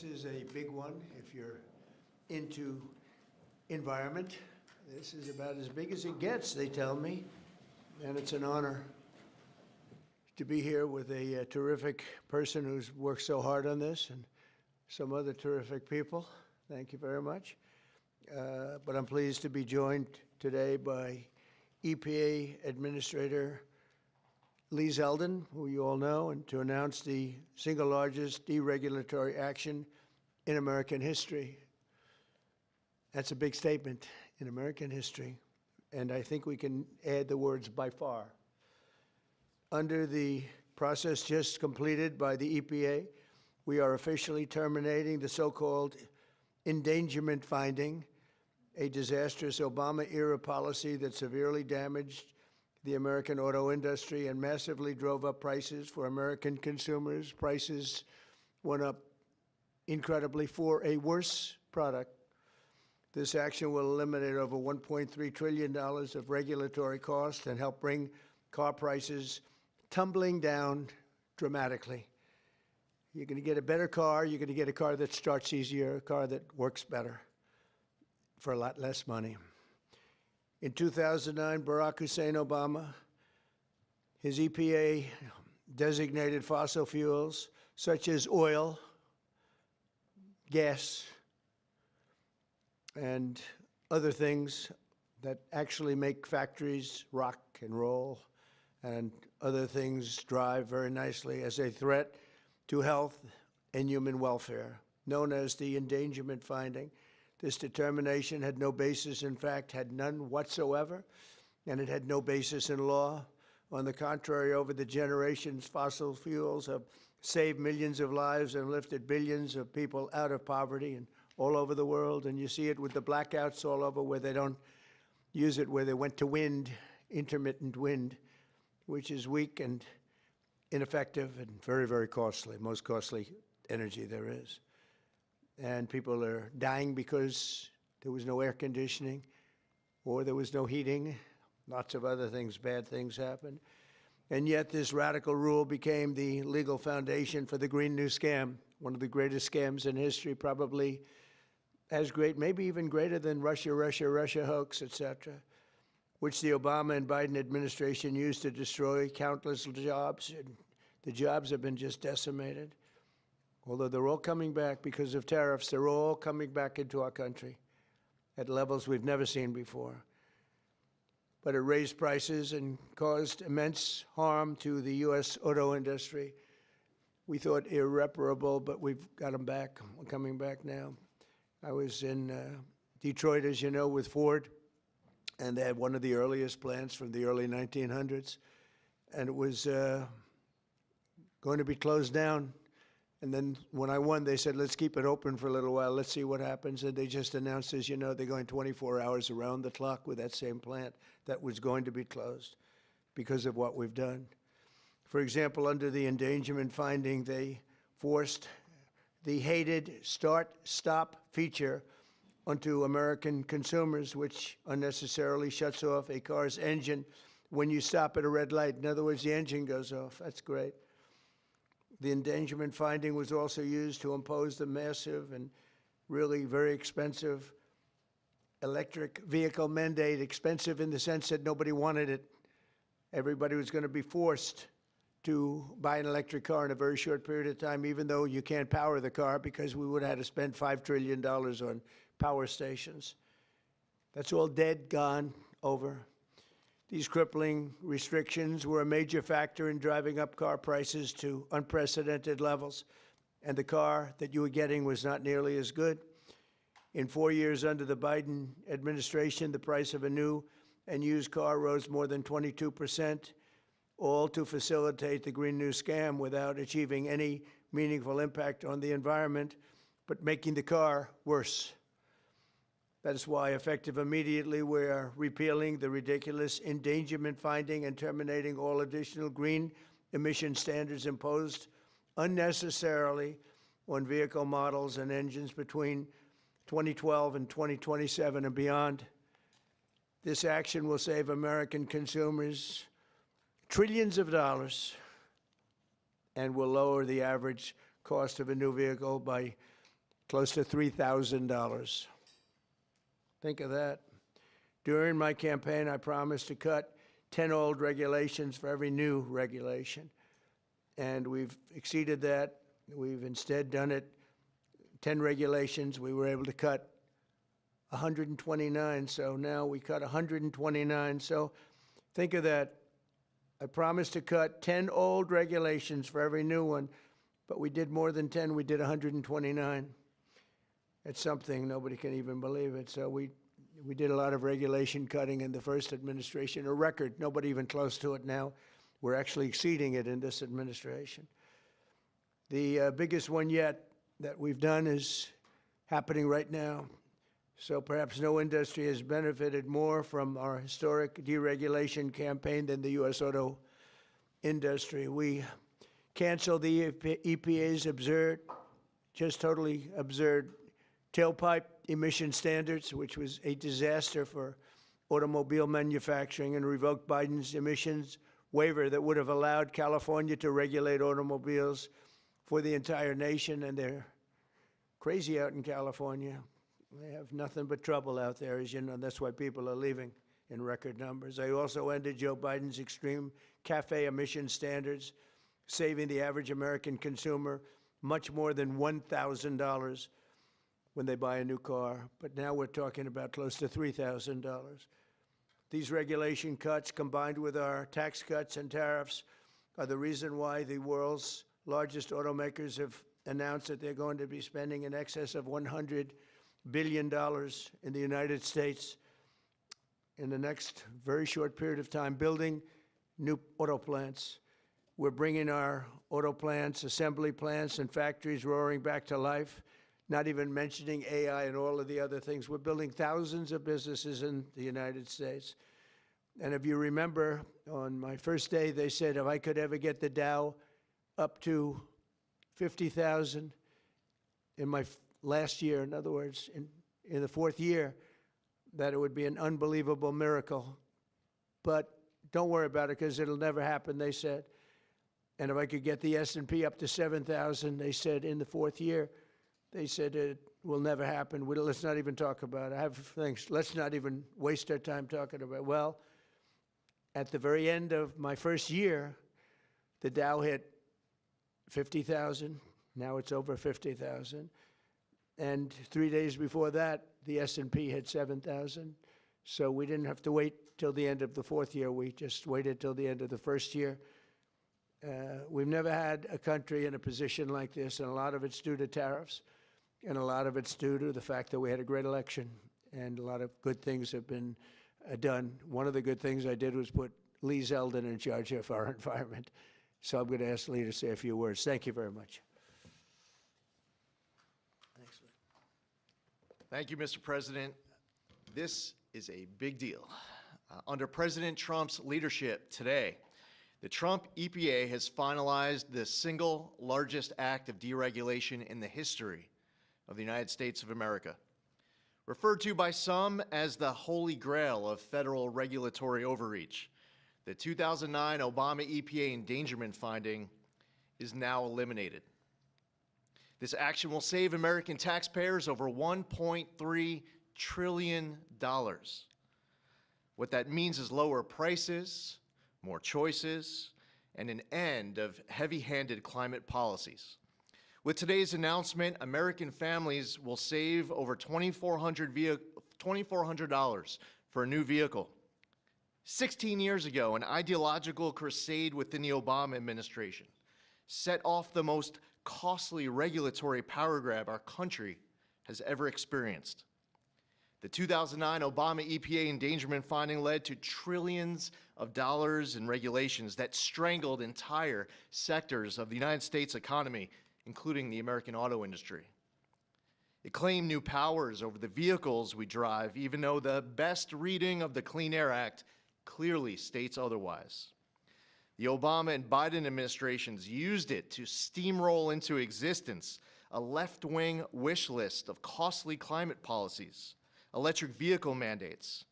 This is a big one if you're into environment. This is about as big as it gets, they tell me, and it's an honor to be here with a terrific person who's worked so hard on this and some other terrific people. Thank you very much. But I'm pleased to be joined today by EPA Administrator Lee Zeldin, who you all know, and to announce the single largest deregulatory action in American history. That's a big statement in American history, and I think we can add the words by far. Under the process just completed by the EPA, we are officially terminating the so-called endangerment finding, a disastrous Obama-era policy that severely damaged the American auto industry and massively drove up prices for American consumers. Prices went up incredibly for a worse product. This action will eliminate over $1.3 trillion of regulatory costs and help bring car prices tumbling down dramatically. You're going to get a better car. You're going to get a car that starts easier, a car that works better for a lot less money. In 2009, Barack Hussein Obama, his EPA designated fossil fuels such as oil, gas, and other things that actually make factories rock and roll and other things drive very nicely as a threat to health and human welfare, known as the endangerment finding. This determination had no basis, in fact, had none whatsoever, and it had no basis in law. On the contrary, over the generations, fossil fuels have saved millions of lives and lifted billions of people out of poverty and all over the world. And you see it with the blackouts all over where they don't use it, where they went to wind, intermittent wind, which is weak and ineffective and very, very costly, most costly energy there is. And people are dying because there was no air conditioning or there was no heating. Lots of other things, bad things happened. And yet this radical rule became the legal foundation for the Green New Scam, one of the greatest scams in history, probably as great, maybe even greater than Russia hoax, etc., which the Obama and Biden administration used to destroy countless jobs. And the jobs have been just decimated. Although they're all coming back because of tariffs, they're all coming back into our country at levels we've never seen before. But it raised prices and caused immense harm to the U.S. auto industry. We thought irreparable, but we've got them back. We're coming back now. I was in Detroit, as you know, with Ford, and they had one of the earliest plants from the early 1900s, and it was going to be closed down. And then when I won, they said, let's keep it open for a little while. Let's see what happens. And they just announced, as you know, they're going 24 hours around the clock with that same plant that was going to be closed because of what we've done. For example, under the endangerment finding, they forced the hated start-stop feature onto American consumers, which unnecessarily shuts off a car's engine when you stop at a red light. In other words, the engine goes off. That's great. The endangerment finding was also used to impose the massive and really very expensive electric vehicle mandate, expensive in the sense that nobody wanted it. Everybody was going to be forced to buy an electric car in a very short period of time, even though you can't power the car because we would have had to spend $5 trillion on power stations. That's all dead, gone, over. These crippling restrictions were a major factor in driving up car prices to unprecedented levels, and the car that you were getting was not nearly as good. In 4 years under the Biden administration, the price of a new and used car rose more than 22%, all to facilitate the Green New Scam without achieving any meaningful impact on the environment, but making the car worse. That is why, effective immediately, we are repealing the ridiculous endangerment finding and terminating all additional green emission standards imposed unnecessarily on vehicle models and engines between 2012 and 2027 and beyond. This action will save American consumers trillions of dollars and will lower the average cost of a new vehicle by close to $3,000. Think of that. During my campaign, I promised to cut 10 old regulations for every new regulation. And we've exceeded that. We've instead done it 10 regulations. We were able to cut 129. So now we cut 129. So think of that. I promised to cut 10 old regulations for every new one, but we did more than 10. We did 129. It's something. Nobody can even believe it. So we did a lot of regulation cutting in the first administration, a record, nobody even close to it now. We're actually exceeding it in this administration. The biggest one yet that we've done is happening right now. So perhaps no industry has benefited more from our historic deregulation campaign than the U.S. auto industry. We canceled the EPA's absurd, just totally absurd, tailpipe emission standards, which was a disaster for automobile manufacturing, and revoked Biden's emissions waiver that would have allowed California to regulate automobiles for the entire nation. And they're crazy out in California. They have nothing but trouble out there, as you know. That's why people are leaving in record numbers. I also ended Joe Biden's extreme CAFE emission standards, saving the average American consumer much more than $1,000 when they buy a new car. But now we're talking about close to $3,000. These regulation cuts, combined with our tax cuts and tariffs, are the reason why the world's largest automakers have announced that they're going to be spending in excess of $100 billion in the United States in the next very short period of time, building new auto plants. We're bringing our auto plants, assembly plants, and factories roaring back to life, not even mentioning AI and all of the other things. We're building thousands of businesses in the United States. And if you remember, on my first day, they said if I could ever get the Dow up to 50,000 in my last year, in other words, in the fourth year, that it would be an unbelievable miracle. But don't worry about it, because it'll never happen, they said. And if I could get the S&P up to 7,000, they said, in the fourth year, they said it will never happen. Let's not even talk about it. I have things. Let's not even waste our time talking about it. Well, at the very end of my first year, the Dow hit 50,000. Now it's over 50,000. And 3 days before that, the S&P hit 7,000. So we didn't have to wait till the end of the fourth year. We just waited till the end of the first year. We've never had a country in a position like this, and a lot of it's due to tariffs, and a lot of it's due to the fact that we had a great election, and a lot of good things have been done. One of the good things I did was put Lee Zeldin in charge of our environment. So I'm going to ask Lee to say a few words. Thank you very much. Thank you, Mr. President. This is a big deal. Under President Trump's leadership today, the Trump EPA has finalized the single largest act of deregulation in the history of the United States of America. Referred to by some as the holy grail of federal regulatory overreach, the 2009 Obama EPA endangerment finding is now eliminated. This action will save American taxpayers over $1.3 trillion. What that means is lower prices, more choices, and an end of heavy-handed climate policies. With today's announcement, American families will save over $2,400 for a new vehicle. 16 years ago, an ideological crusade within the Obama administration set off the most costly regulatory power grab our country has ever experienced. The 2009 Obama EPA endangerment finding led to trillions of dollars in regulations that strangled entire sectors of the United States economy, including the American auto industry. It claimed new powers over the vehicles we drive, even though the best reading of the Clean Air Act clearly states otherwise. The Obama and Biden administrations used it to steamroll into existence a left-wing wish list of costly climate policies, electric vehicle mandates,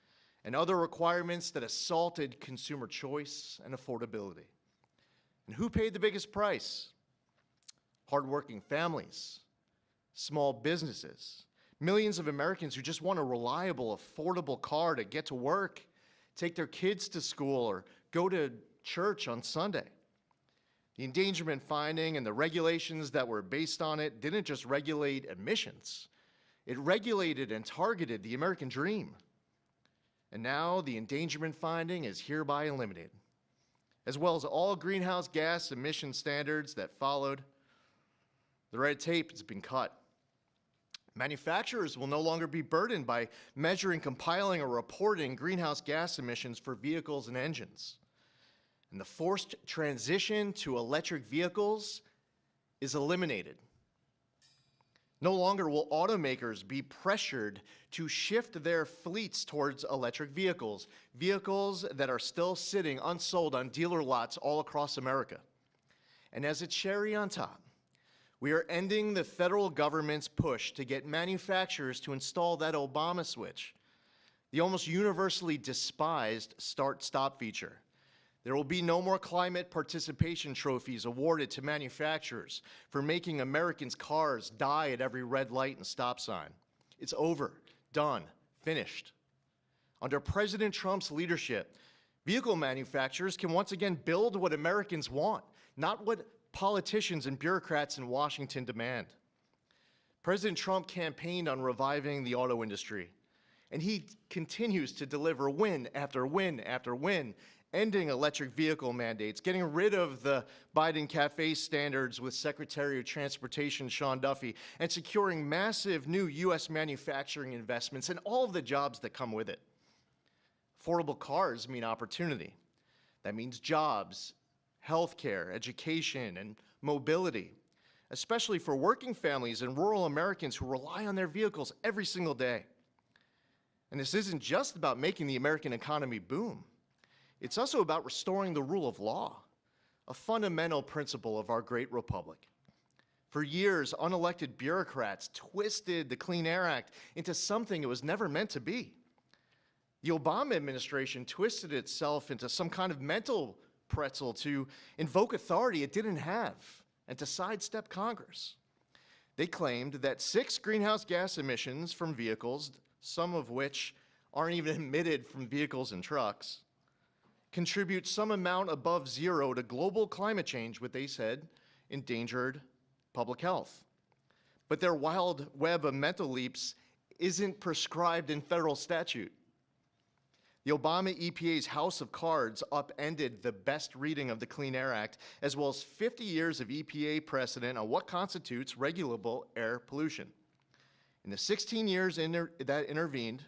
and other requirements that assaulted consumer choice and affordability. And who paid the biggest price? Hardworking families, small businesses, millions of Americans who just want a reliable, affordable car to get to work, take their kids to school, or go to church on Sunday. The endangerment finding and the regulations that were based on it didn't just regulate emissions. It regulated and targeted the American dream. And now the endangerment finding is hereby eliminated, as well as all greenhouse gas emission standards that followed. The red tape has been cut. Manufacturers will no longer be burdened by measuring, compiling, or reporting greenhouse gas emissions for vehicles and engines. And the forced transition to electric vehicles is eliminated. No longer will automakers be pressured to shift their fleets towards electric vehicles, vehicles that are still sitting unsold on dealer lots all across America. And as a cherry on top, we are ending the federal government's push to get manufacturers to install that Obama switch, the almost universally despised start-stop feature. There will be no more climate participation trophies awarded to manufacturers for making Americans' cars die at every red light and stop sign. It's over, done, finished. Under President Trump's leadership, vehicle manufacturers can once again build what Americans want, not what politicians and bureaucrats in Washington demand. President Trump campaigned on reviving the auto industry, and he continues to deliver win after win after win, ending electric vehicle mandates, getting rid of the Biden Cafe standards with Secretary of Transportation Sean Duffy, and securing massive new U.S. manufacturing investments and all of the jobs that come with it. Affordable cars mean opportunity. That means jobs, healthcare, education, and mobility, especially for working families and rural Americans who rely on their vehicles every single day. And this isn't just about making the American economy boom. It's also about restoring the rule of law, a fundamental principle of our great republic. For years, unelected bureaucrats twisted the Clean Air Act into something it was never meant to be. The Obama administration twisted itself into some kind of mental pretzel to invoke authority it didn't have and to sidestep Congress. They claimed that 6 greenhouse gas emissions from vehicles, some of which aren't even emitted from vehicles and trucks, contribute some amount above zero to global climate change, what they said endangered public health. But their wild web of mental leaps isn't prescribed in federal statute. The Obama EPA's house of cards upended the best reading of the Clean Air Act, as well as 50 years of EPA precedent on what constitutes regulable air pollution. In the 16 years that intervened,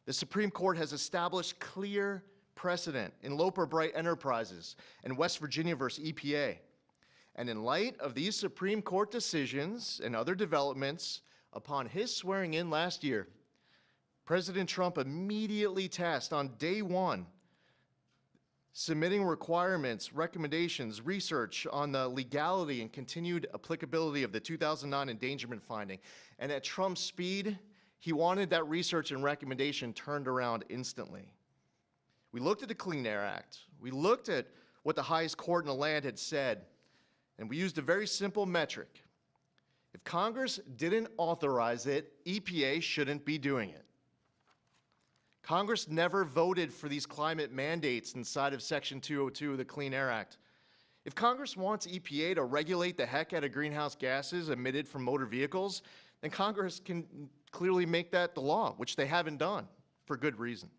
the Supreme Court has established clear precedent in Loper Bright Enterprises and West Virginia versus EPA. And in light of these Supreme Court decisions and other developments, upon his swearing in last year, President Trump immediately tasked on day one submitting requirements, recommendations, research on the legality and continued applicability of the 2009 endangerment finding. And at Trump's speed, he wanted that research and recommendation turned around instantly. We looked at the Clean Air Act. We looked at what the highest court in the land had said, and we used a very simple metric. If Congress didn't authorize it, EPA shouldn't be doing it. Congress never voted for these climate mandates inside of Section 202 of the Clean Air Act. If Congress wants EPA to regulate the heck out of greenhouse gases emitted from motor vehicles, then Congress can clearly make that the law, which they haven't done for good reason.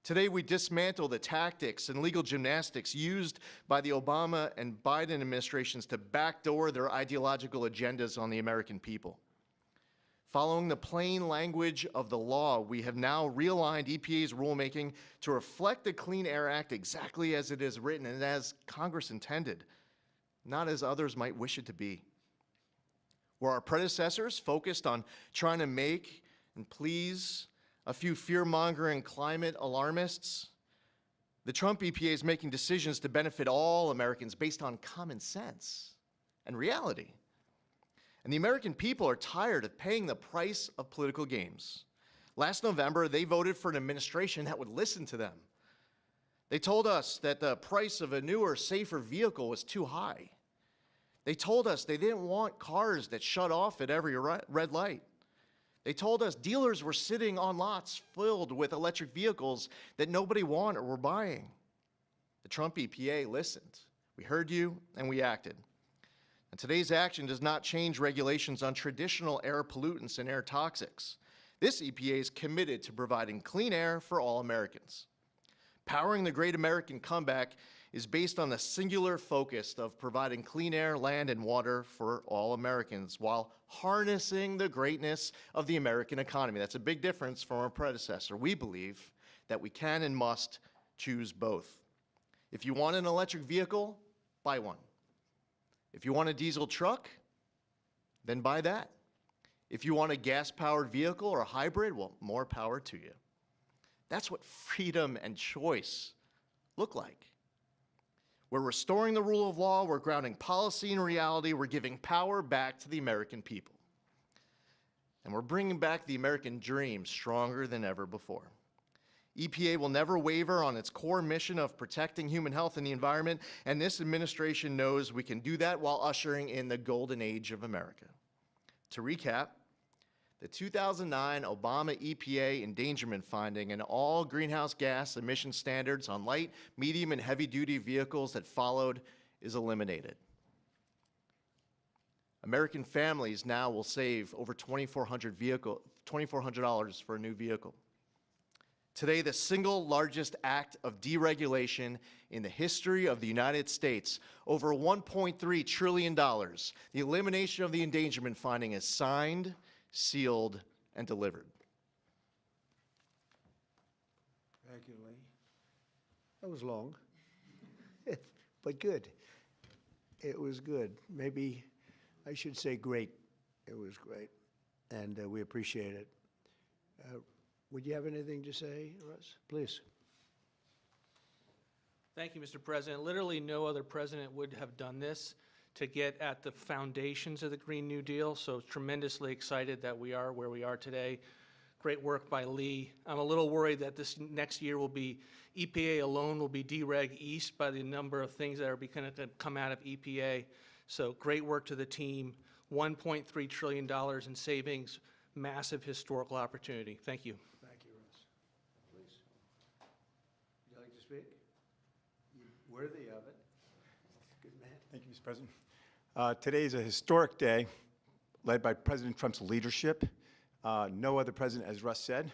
Today, we dismantle the tactics and legal gymnastics used by the Obama and Biden administrations to backdoor their ideological agendas on the American people. Following the plain language of the law, we have now realigned EPA's rulemaking to reflect the Clean Air Act exactly as it is written and as Congress intended, not as others might wish it to be. Where our predecessors focused on trying to make and please a few fear-mongering climate alarmists, the Trump EPA is making decisions to benefit all Americans based on common sense and reality. And the American people are tired of paying the price of political games. Last November, they voted for an administration that would listen to them. They told us that the price of a newer, safer vehicle was too high. They told us they didn't want cars that shut off at every red light. They told us dealers were sitting on lots filled with electric vehicles that nobody wanted or were buying. The Trump EPA listened. We heard you and we acted. And today's action does not change regulations on traditional air pollutants and air toxics. This EPA is committed to providing clean air for all Americans. Powering the Great American Comeback is based on the singular focus of providing clean air, land, and water for all Americans while harnessing the greatness of the American economy. That's a big difference from our predecessor. We believe that we can and must choose both. If you want an electric vehicle, buy one. If you want a diesel truck, then buy that. If you want a gas-powered vehicle or a hybrid, well, more power to you. That's what freedom and choice look like. We're restoring the rule of law, we're grounding policy in reality, we're giving power back to the American people. And we're bringing back the American dream stronger than ever before. EPA will never waver on its core mission of protecting human health and the environment, and this administration knows we can do that while ushering in the golden age of America. To recap, the 2009 Obama EPA endangerment finding and all greenhouse gas emission standards on light, medium, and heavy-duty vehicles that followed is eliminated. American families now will save over $2,400 for a new vehicle. Today, the single largest act of deregulation in the history of the United States, over $1.3 trillion, the elimination of the endangerment finding is signed, sealed, and delivered. Thank you, Lee. That was long, but good. It was good. Maybe I should say great. It was great, and we appreciate it. Would you have anything to say, Russ? Please. Thank you, Mr. President. Literally no other president would have done this to get at the foundations of the Green New Deal, so tremendously excited that we are where we are today. Great work by Lee. I'm a little worried that this next year will be, EPA alone will be dereg east by the number of things that are going to come out of EPA. So great work to the team. $1.3 trillion in savings, massive historical opportunity. Thank you. Thank you, Russ. Please. Would you like to speak? You're worthy of it. Good man. Thank you, Mr. President. Today is a historic day led by President Trump's leadership. No other president, as Russ said,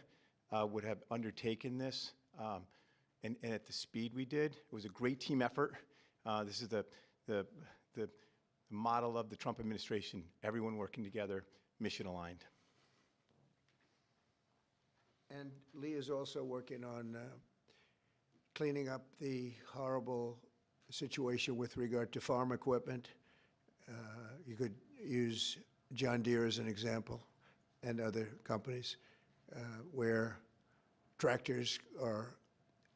would have undertaken this and at the speed we did. It was a great team effort. This is the model of the Trump administration, everyone working together, mission aligned. And Lee is also working on cleaning up the horrible situation with regard to farm equipment. You could use John Deere as an example and other companies where tractors are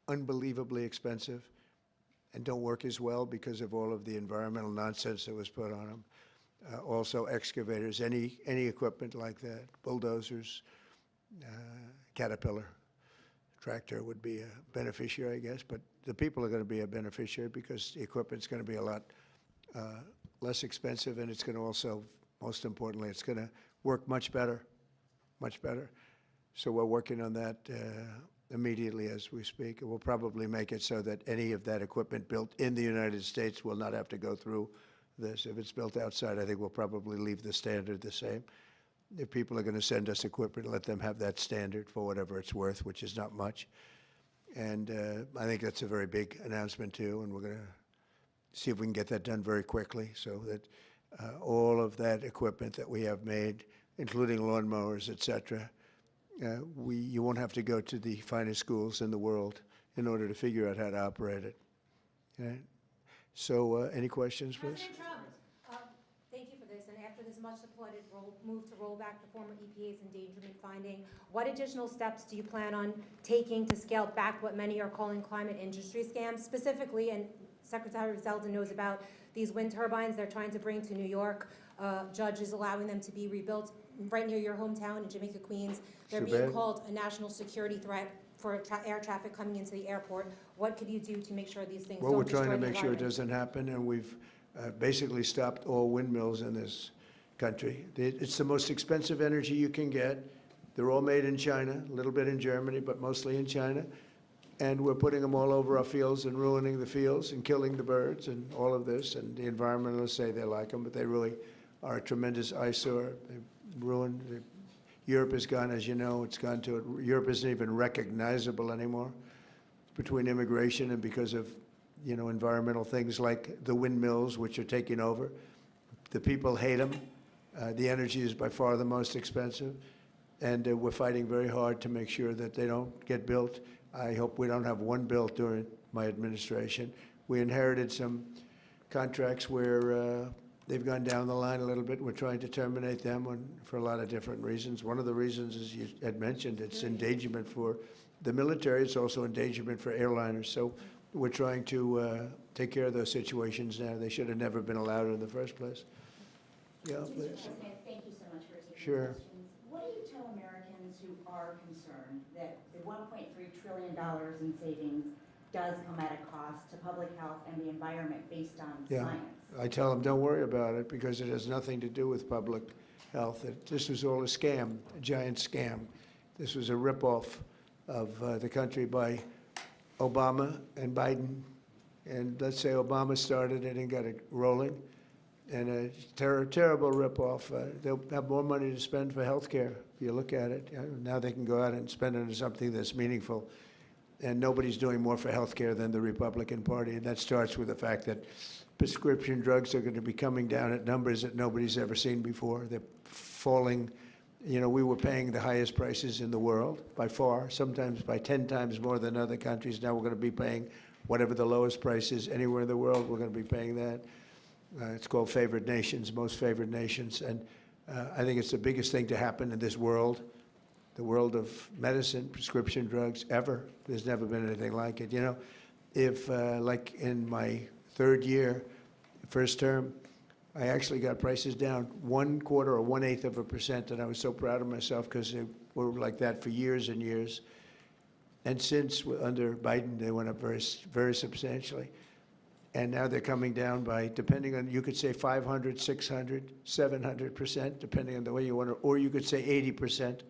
unbelievably expensive and don't work as well because of all of the environmental nonsense that was put on them. Also excavators, any equipment like that, bulldozers, Caterpillar tractor would be a beneficiary, I guess, but the people are going to be a beneficiary because the equipment's going to be a lot less expensive, and it's going to also, most importantly, it's going to work much better, much better. So we're working on that immediately as we speak. And we'll probably make it so that any of that equipment built in the United States will not have to go through this. If it's built outside, I think we'll probably leave the standard the same. If people are going to send us equipment, let them have that standard for whatever it's worth, which is not much. And I think that's a very big announcement, too, and we're going to see if we can get that done very quickly so that all of that equipment that we have made, including lawnmowers, et cetera, you won't have to go to the finest schools in the world in order to figure out how to operate it. Okay? So any questions, please? President Trump, thank you for this. And after this much applauded move to roll back the former EPA's endangerment finding, what additional steps do you plan on taking to scale back what many are calling climate industry scams? Specifically, and Secretary Zeldin knows about these wind turbines they're trying to bring to New York. Judge is allowing them to be rebuilt right near your hometown in Jamaica, Queens. They're being called a national security threat for air traffic coming into the airport. What could you do to make sure these things don't destroy the environment? Well, we're trying to make sure it doesn't happen, and basically stopped all windmills in this country. It's the most expensive energy you can get. They're all made in China, a little bit in Germany, but mostly in China. And we're putting them all over our fields and ruining the fields and killing the birds and all of this. And the environmentalists say they like them, but they really are a tremendous eyesore. They ruined. Europe has gone, as you know, it's gone to it. Europe isn't even recognizable anymore between immigration and because of, you know, environmental things like the windmills, which are taking over. The people hate them. The energy is by far the most expensive. And we're fighting very hard to make sure that they don't get built. I hope we don't have one built during my administration. We inherited some contracts where they've gone down the line a little bit. We're trying to terminate them for a lot of different reasons. One of the reasons, as you had mentioned, it's endangerment for the military. It's also endangerment for airliners. So we're trying to take care of those situations now. They should have never been allowed in the first place. Yeah, Mr. please. President, thank you so much for taking Sure. questions. What do you tell Americans who are concerned that the $1.3 trillion in savings does come at a cost to public health and the environment based on Yeah. science? I tell them, don't worry about it, because it has nothing to do with public health. This was all a scam, a giant scam. This was a ripoff of the country by Obama and Biden. And let's say Obama started it and got it rolling. And a terrible ripoff. They'll have more money to spend for health care, if you look at it. Now they can go out and spend it on something that's meaningful. And nobody's doing more for health care than the Republican Party. And that starts with the fact that prescription drugs are going to be coming down at numbers that nobody's ever seen before. They're falling. You know, we were paying the highest prices in the world by far, sometimes by 10 times more than other countries. Now we're going to be paying whatever the lowest price is anywhere in the world. We're going to be paying that. It's called favored nations, most favored nations. And I think it's the biggest thing to happen in this world, the world of medicine, prescription drugs, ever. There's never been anything like it. You know, if, like in my third year, first term, I actually got prices down 1/4 or 1/8%, and I was so proud of myself because they were like that for years and years. And since, under Biden, they went up very, very substantially. And now they're coming down by, depending on, you could say 500, 600, 700%, depending on the way you want to, or you could say 80%.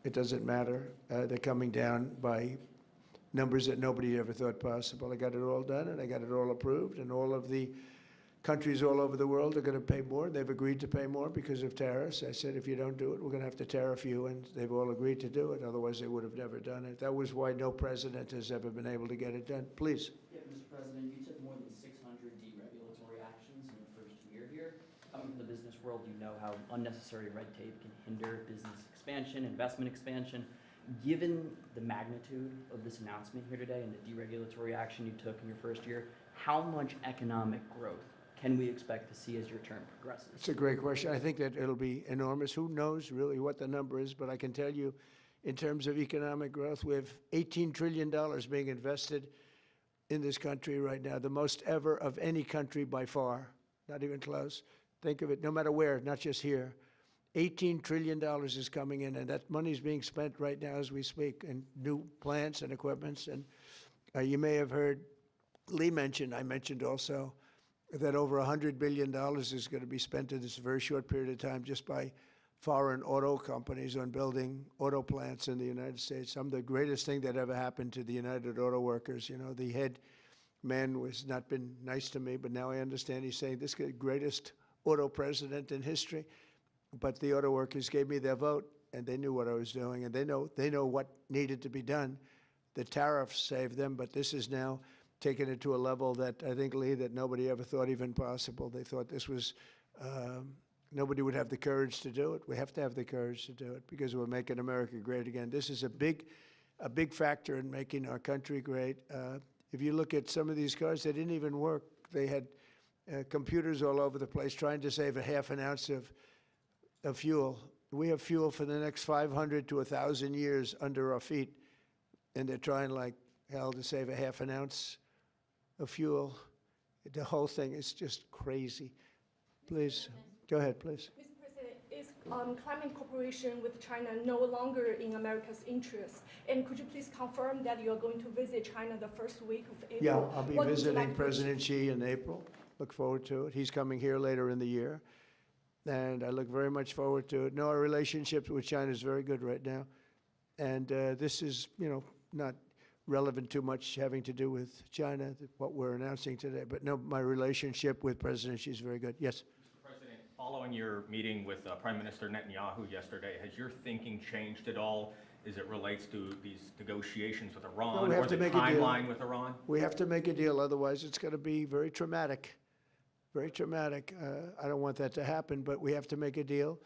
It doesn't matter. They're coming down by numbers that nobody ever thought possible. I got it all done, and I got it all approved, and all of the countries all over the world are going to pay more. They've agreed to pay more because of tariffs. I said, if you don't do it, we're going to have to tariff you, and they've all agreed to do it. Otherwise, they would have never done it. That was why no president has ever been able to get it done. Please. Yeah, Mr. President, you took more than 600 deregulatory actions in your first year here. Coming from the business world, you know how unnecessary red tape can hinder business expansion, investment expansion. Given the magnitude of this announcement here today and the deregulatory action you took in your first year, how much economic growth can we expect to see as your term progresses? It's a great question. I think that it'll be enormous. Who knows really what the number is, but I can tell you in terms of economic growth, we have $18 trillion being invested in this country right now, the most ever of any country by far, not even close. Think of it, no matter where, not just here. $18 trillion is coming in, and that money is being spent right now as we speak in new plants and equipments. And you may have heard Lee mention, I mentioned also, that over $100 billion is going to be spent in this very short period of time just by foreign auto companies on building auto plants in the United States. The greatest thing that ever happened to the United Auto Workers. You know, the head man has not been nice to me, but now I understand he's saying this is the greatest auto president in history. But the auto workers gave me their vote, and they knew what I was doing, and they know what needed to be done. The tariffs saved them, but this is now taken it to a level that I think, Lee, that nobody ever thought even possible. They thought this was, nobody would have the courage to do it. We have to have the courage to do it because we're making America great again. This is a big factor in making our country great. If you look at some of these cars, they didn't even work. They had computers all over the place trying to save a half an ounce of fuel. We have fuel for the next 500 to 1,000 years under our feet, and they're trying like hell to save a half an ounce of fuel. The whole thing is just crazy. Please, go ahead, please. Mr. President, is climate cooperation with China no longer in America's interest? And could you please confirm that you are going to visit China the first week of April? Yeah, I'll be What would you visiting like to- President Xi in April. Look forward to it. He's coming here later in the year, and I look very much forward to it. No, our relationship with China is very good right now, and this is, not relevant too much having to do with China, what we're announcing today. But no, my relationship with President Xi is very good. Yes? Mr. President, following your meeting with Prime Minister Netanyahu yesterday, has your thinking changed at all as it relates to these negotiations with Iran, we have or to the make a deal. timeline with Iran? We have to make a deal, otherwise it's going to be very traumatic. Very traumatic. I don't want that to happen, but we have to make a deal.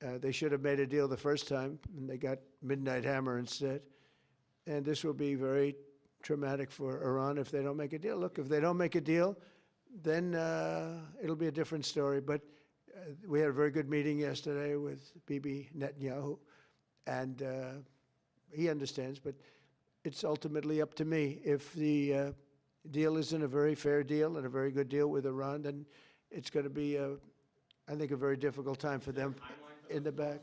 They should have made a deal the first time, and they got midnight hammer instead. And this will be very traumatic for Iran if they don't make a deal. Look, if they don't make a deal, then it'll be a different story. But we had a very good meeting yesterday with Bibi Netanyahu, and he understands, but it's ultimately up to me. If the deal isn't a very fair deal and a very good deal with Iran, then it's going to be, I think, a very difficult time for them in the back.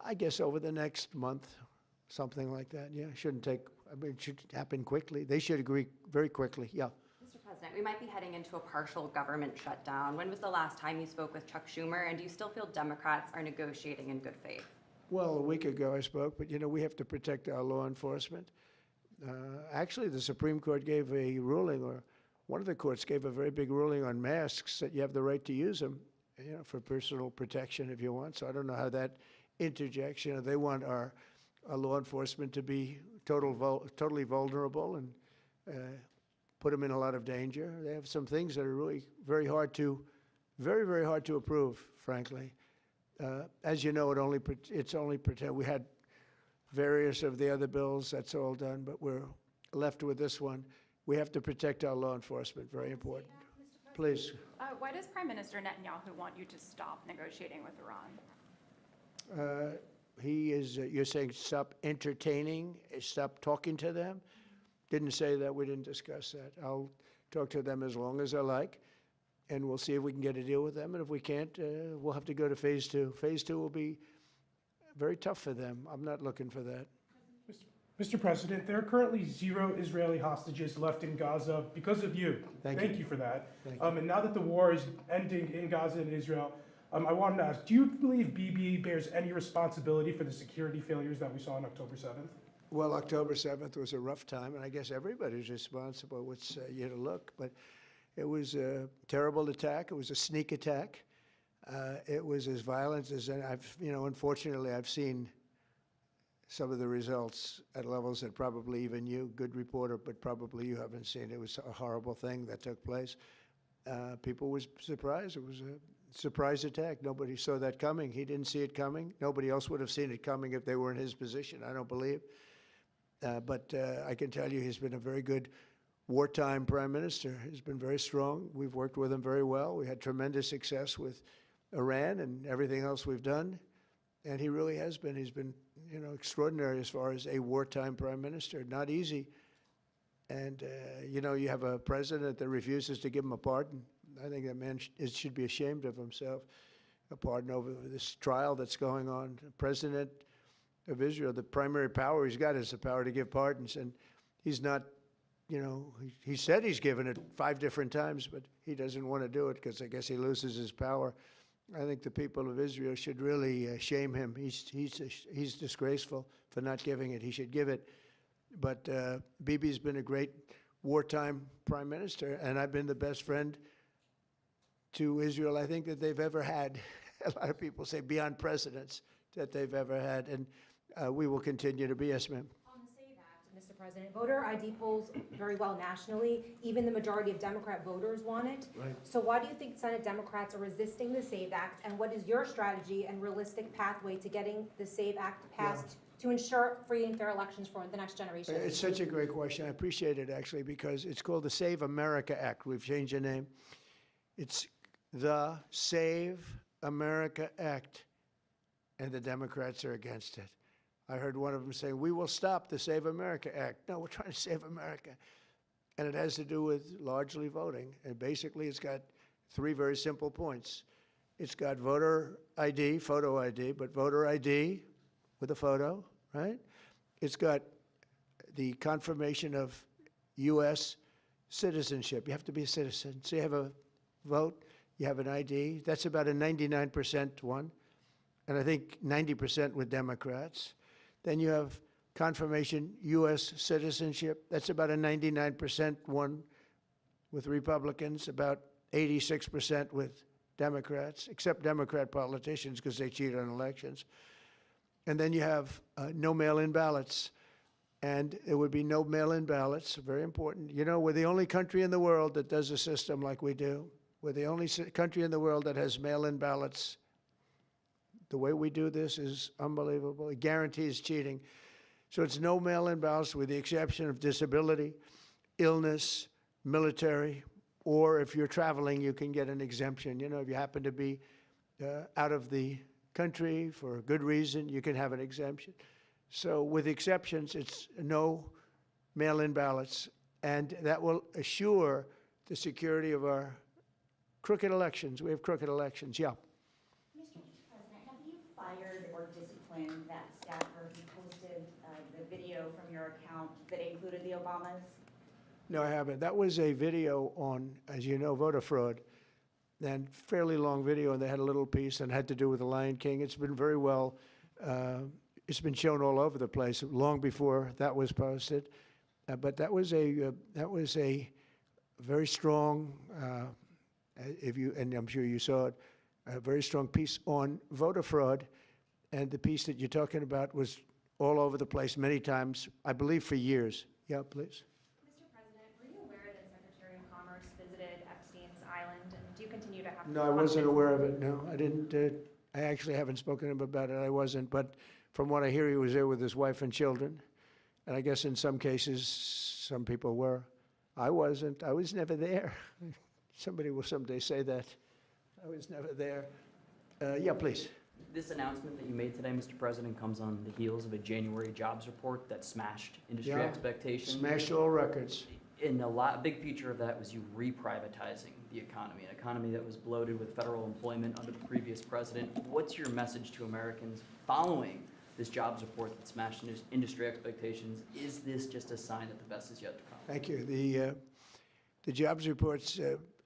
I guess over the next month, something like that. Yeah, shouldn't take, it should happen quickly. They should agree very quickly, yeah. Mr. President, we might be heading into a partial government shutdown. When was the last time you spoke with Chuck Schumer, and do you still feel Democrats are negotiating in good faith? Well, a week ago I spoke, but we have to protect our law enforcement. Actually, the Supreme Court gave a ruling, or one of the courts gave a very big ruling on masks, that you have the right to use them, for personal protection if you want. So I don't know how that interjects. They want our law enforcement to be totally vulnerable and put them in a lot of danger. They have some things that are really very hard to approve, frankly. As you know, it's only pretend. We had various of the other bills, that's all done, but we're left with this one. We have to protect our law enforcement, very important. Please. Why does Prime Minister Netanyahu want you to stop negotiating with Iran? He is, you're saying stop entertaining, stop talking to them? Didn't say that, we didn't discuss that. I'll talk to them as long as I like, and we'll see if we can get a deal with them, and if we can't, we'll have to go to phase two. Phase two will be very tough for them. I'm not looking for that. Mr. President, there are currently 0 Israeli hostages left in Gaza because of you. Thank you for that. And now that the war is ending in Gaza and Israel, I wanted to ask, do you believe Bibi bears any responsibility for the security failures that we saw on October 7th? Well, October 7th was a rough time, and I guess everybody's responsible. It's you to look, but it was a terrible attack. It was a sneak attack. It was as violent as unfortunately, I've seen some of the results at levels that probably even you, good reporter, but probably you haven't seen. It was a horrible thing that took place. People were surprised. It was a surprise attack. Nobody saw that coming. He didn't see it coming. Nobody else would have seen it coming if they were in his position, I don't believe. But I can tell you he's been a very good wartime prime minister. He's been very strong. We've worked with him very well. We had tremendous success with Iran and everything else we've done. And he really has been. He's been, extraordinary as far as a wartime prime minister. Not easy. And, you have a president that refuses to give him a pardon. I think that man should be ashamed of himself. A pardon over this trial that's going on. The president of Israel, the primary power he's got is the power to give pardons. And he's not, he said he's given it 5 different times, but he doesn't want to do it because I guess he loses his power. I think the people of Israel should really shame him. He's disgraceful for not giving it. He should give it. But Bibi's been a great wartime prime minister, and I've been the best friend to Israel I think that they've ever had. A lot of people say beyond presidents that they've ever had, and we will continue to be. Yes, ma'am. On the SAVE Act, Mr. President, voter ID polls very well nationally. Even the majority of Democrat voters want it. Right. So why do you think Senate Democrats are resisting the SAVE Act, and what is your strategy and realistic pathway to getting the SAVE Act passed to ensure free and fair elections for the next generation? It's such a great question. I appreciate it, actually, because it's called the Save America Act. We've changed the name. It's the Save America Act, and the Democrats are against it. I heard one of them say, we will stop the Save America Act. No, we're trying to save America. And it has to do with largely voting. And basically, it's got 3 very simple points. It's got voter ID, photo ID, but voter ID with a photo, right? It's got the confirmation of U.S. citizenship. You have to be a citizen. So you have a vote, you have an ID. That's about a 99% one, and I think 90% with Democrats. Then you have confirmation U.S. citizenship. That's about a 99% one with Republicans, about 86% with Democrats, except Democrat politicians because they cheat on elections. And then you have no mail-in ballots. And there would be no mail-in ballots, very important. You know, we're the only country in the world that does a system like we do. We're the only country in the world that has mail-in ballots. The way we do this is unbelievable. It guarantees cheating. So it's no mail-in ballots with the exception of disability, illness, military, or if you're traveling, you can get an exemption. You know, if you happen to be out of the country for a good reason, you can have an exemption. So with exceptions, it's no mail-in ballots, and that will assure the security of our crooked elections. We have crooked elections, yeah. Mr. President, have you fired or disciplined that staffer who posted the video from your account that included the Obamas? No, I haven't. That was a video on, as you know, voter fraud, and fairly long video, and they had a little piece and had to do with the Lion King. It's been very well, it's been shown all over the place long before that was posted. But that was a very strong, and I'm sure you saw it, a very strong piece on voter fraud. And the piece that you're talking about was all over the place many times, I believe for years. Yeah, please. Mr. President, were you aware that Secretary of Commerce visited Epstein's Island, and do you continue to have? No, I wasn't aware of it. No, I didn't. I actually haven't spoken to him about it. I wasn't. But from what I hear, he was there with his wife and children. And I guess in some cases, some people were. I wasn't. I was never there. Somebody will someday say that. I was never there. Yeah, please. This announcement that you made today, Mr. President, comes on the heels of a January jobs report that smashed industry expectations. Smashed all records. And a big feature of that was you reprivatizing the economy, an economy that was bloated with federal employment under the previous president. What's your message to Americans following this jobs report that smashed industry expectations? Is this just a sign that the best is yet to come? Thank you. The jobs report's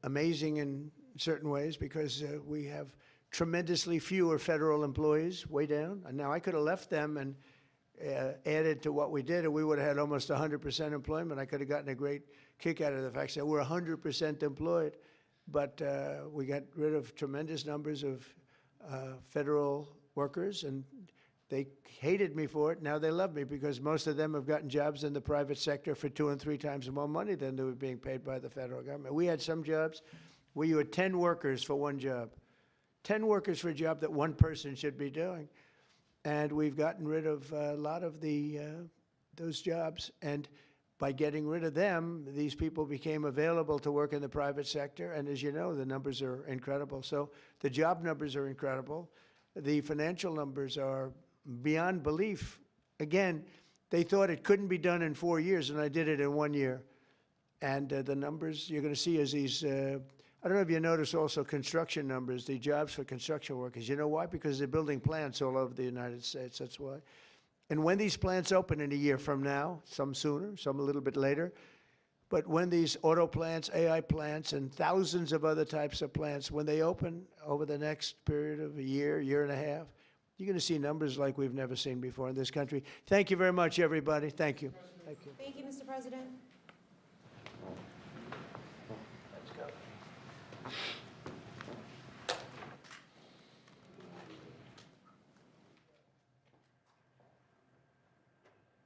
amazing in certain ways because we have tremendously fewer federal employees, way down. And now I could have left them and added to what we did, and we would have had almost 100% employment. I could have gotten a great kick out of the fact that we're 100% employed, but we got rid of tremendous numbers of federal workers, and they hated me for it. Now they love me because most of them have gotten jobs in the private sector for 2 and 3 times more money than they were being paid by the federal government. We had some jobs where you had 10 workers for one job. 10 workers for a job that one person should be doing. And we've gotten rid of a lot of those jobs. And by getting rid of them, these people became available to work in the private sector. And as you know, the numbers are incredible. So the job numbers are incredible. The financial numbers are beyond belief. Again, they thought it couldn't be done in 4 years, and I did it in 1 year. And the numbers you're going to see is these, I don't know if you notice also construction numbers, the jobs for construction workers. You know why? Because they're building plants all over the United States, that's why. And when these plants open in a year from now, some sooner, some a little bit later, but when these auto plants, AI plants, and thousands of other types of plants, when they open over the next period of a year, year and a half, you're going to see numbers like we've never seen before in this country. Thank you very much, everybody. Thank you. Thank you. Thank you, Mr. President.